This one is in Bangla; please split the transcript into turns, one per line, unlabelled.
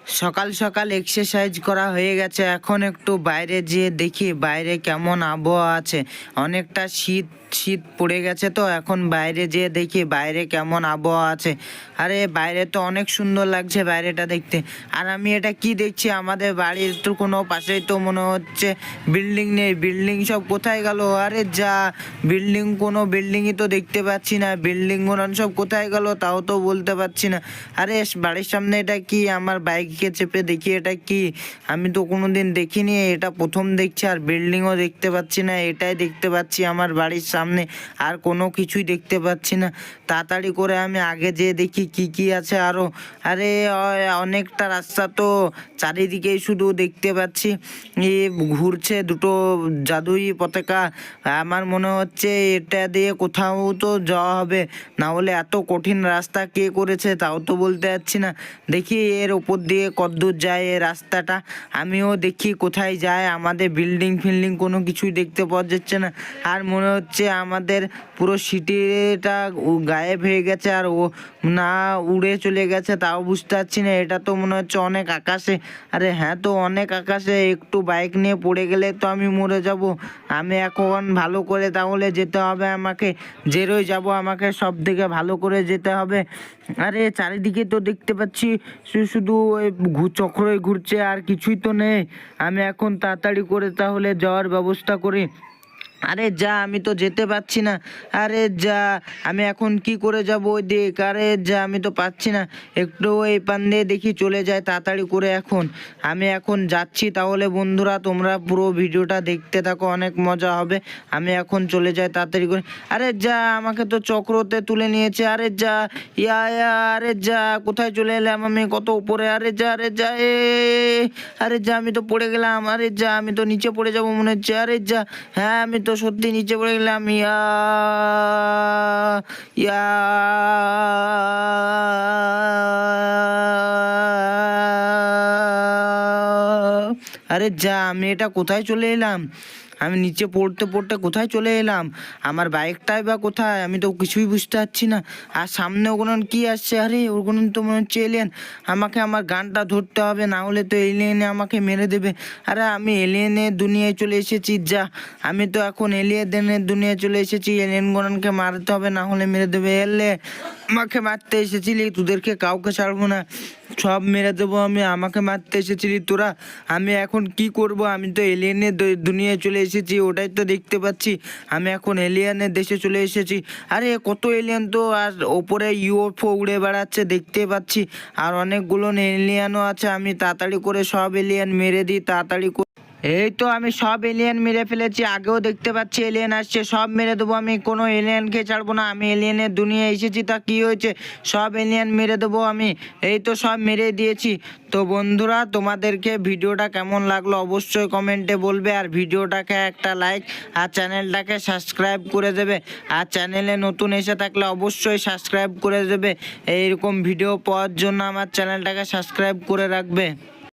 সকাল সকাল এক্সারসাইজ করা হয়ে গেছে, এখন একটু বাইরে যেয়ে দেখি বাইরে কেমন আবহাওয়া আছে। অনেকটা শীত শীত পড়ে গেছে, তো এখন বাইরে যেয়ে দেখি বাইরে কেমন আবহাওয়া আছে। আরে বাইরে তো অনেক সুন্দর লাগছে বাইরেটা দেখতে। আর আমি এটা কি দেখছি, আমাদের বাড়ির তো কোনো পাশেই তো মনে হচ্ছে বিল্ডিং নেই। বিল্ডিং সব কোথায় গেল? আরে যা, কোনো বিল্ডিংই তো দেখতে পাচ্ছি না। বিল্ডিংগুলো সব কোথায় গেল তাও তো বলতে পারছি না। আরে বাড়ির সামনে এটা কি? আমার বাইককে চেপে দেখি এটা কি। আমি তো কোনোদিন দেখিনি, এটা প্রথম দেখছি। আর বিল্ডিংও দেখতে পাচ্ছি না, এটাই দেখতে পাচ্ছি আমার বাড়ির সামনে, আর কোনো কিছুই দেখতে পাচ্ছি না। তাড়াতাড়ি করে আমি আগে যেয়ে দেখি কি কি আছে আরো। আরে অনেকটা রাস্তা তো, চারিদিকেই শুধু দেখতে পাচ্ছি ঘুরছে দুটো জাদুই পতাকা। আমার মনে হচ্ছে এটা দিয়ে কোথাও তো যাওয়া হবে, না হলে এত কঠিন রাস্তা কে করেছে তাও তো বলতে পারছি না। দেখি এর ওপর দিয়ে কতদূর যায় এই রাস্তাটা, আমিও দেখি কোথায় যায়। আমাদের বিল্ডিং ফিল্ডিং কোনো কিছুই দেখতে পাওয়া যাচ্ছে না। আর মনে হচ্ছে আমাদের পুরো সিটিটা গায়েব হয়ে গেছে, আর ও না উড়ে চলে গেছে তাও বুঝতে পারছি না। এটা তো মনে হচ্ছে অনেক আকাশে। আরে হ্যাঁ, তো অনেক আকাশে, একটু বাইক নিয়ে পড়ে গেলে তো আমি মরে যাব। আমি এখন ভালো করে তাহলে যেতে হবে আমাকে, যেরোই যাব আমাকে সব দিকে ভালো করে যেতে হবে। আরে চারিদিকে তো দেখতে পাচ্ছি শুধু ওই চক্রই ঘুরছে, আর কিছুই তো নেই। আমি এখন তাড়াতাড়ি করে তাহলে যাওয়ার ব্যবস্থা করি। আরে যা, আমি তো যেতে পারছি না। আরে যা, আমি এখন কি করে যাব ওই দিক? আরে যা, আমি তো পাচ্ছি না। একটু এই পান দিয়ে দেখি চলে যায় তাড়াতাড়ি করে। আমি এখন যাচ্ছি। তাহলে বন্ধুরা তোমরা পুরো ভিডিওটা দেখতে থাকো, অনেক মজা হবে। আমি এখন চলে যাই তাড়াতাড়ি করে। আরে যা, আমাকে তো চক্রতে তুলে নিয়েছে। আরে যা, আরে যা, কোথায় চলে এলাম আমি? কত উপরে! আরে যা, আরে যা, আরে যা, আমি তো পড়ে গেলাম। আরে যা, আমি তো নিচে পড়ে যাবো মনে হচ্ছে। আরে যা, হ্যাঁ আমি তো সত্যি নিচে পড়ে গেলাম। ইয়া আরে যা, আমি এটা কোথায় চলে এলাম? আমি নিচে পড়তে পড়তে কোথায় চলে এলাম? আমার বাইকটাই বা কোথায়? আমি তো কিছুই বুঝতে পারছি না। আর সামনে ওগুলো কি আসছে? আরে ওগুলো তো মনে হচ্ছে এলিয়েন। আমাকে আমার গানটা ধরতে হবে, না হলে তো এলিয়েনে আমাকে মেরে দেবে। আরে আমি এলিয়েনের দুনিয়ায় চলে এসেছি। যা, আমি তো এখন এলিয়েনের দুনিয়ায় চলে এসেছি। এলিয়েনগুলোকে মারতে হবে, না হলে মেরে দেবে। এলে আমাকে মারতে এসেছিলি, তোদেরকে কাউকে ছাড়বো না, সব মেরে দেবো আমি। আমাকে মারতে এসেছিলি তোরা, আমি এখন কি করব? আমি তো এলিয়েনের দুনিয়ায় চলে এসেছি, ওটাই তো দেখতে পাচ্ছি। আমি এখন এলিয়েনের দেশে চলে এসেছি। আরে কত এলিয়েন তো, আর ওপরে ইউএফও উড়ে বেড়াচ্ছে দেখতে পাচ্ছি, আর অনেকগুলো এলিয়েনও আছে। আমি তাড়াতাড়ি করে সব এলিয়েন মেরে দিই তাড়াতাড়ি করে। এই তো আমি সব এলিয়েন মেরে ফেলেছি, আগেও দেখতে পাচ্ছি এলিয়েন আসছে, সব মেরে দেবো আমি। কোনো এলিয়েনকে ছাড়বো না। আমি এলিয়েনের দুনিয়ায় এসেছি, তা কি হয়েছে? সব এলিয়েন মেরে দেবো আমি। এই তো সব মেরে দিয়েছি। তো বন্ধুরা তোমাদেরকে ভিডিওটা কেমন লাগলো অবশ্যই কমেন্টে বলবে, আর ভিডিওটাকে একটা লাইক আর চ্যানেলটাকে সাবস্ক্রাইব করে দেবে। আর চ্যানেলে নতুন এসে থাকলে অবশ্যই সাবস্ক্রাইব করে দেবে। এইরকম ভিডিও পাওয়ার জন্য আমার চ্যানেলটাকে সাবস্ক্রাইব করে রাখবে।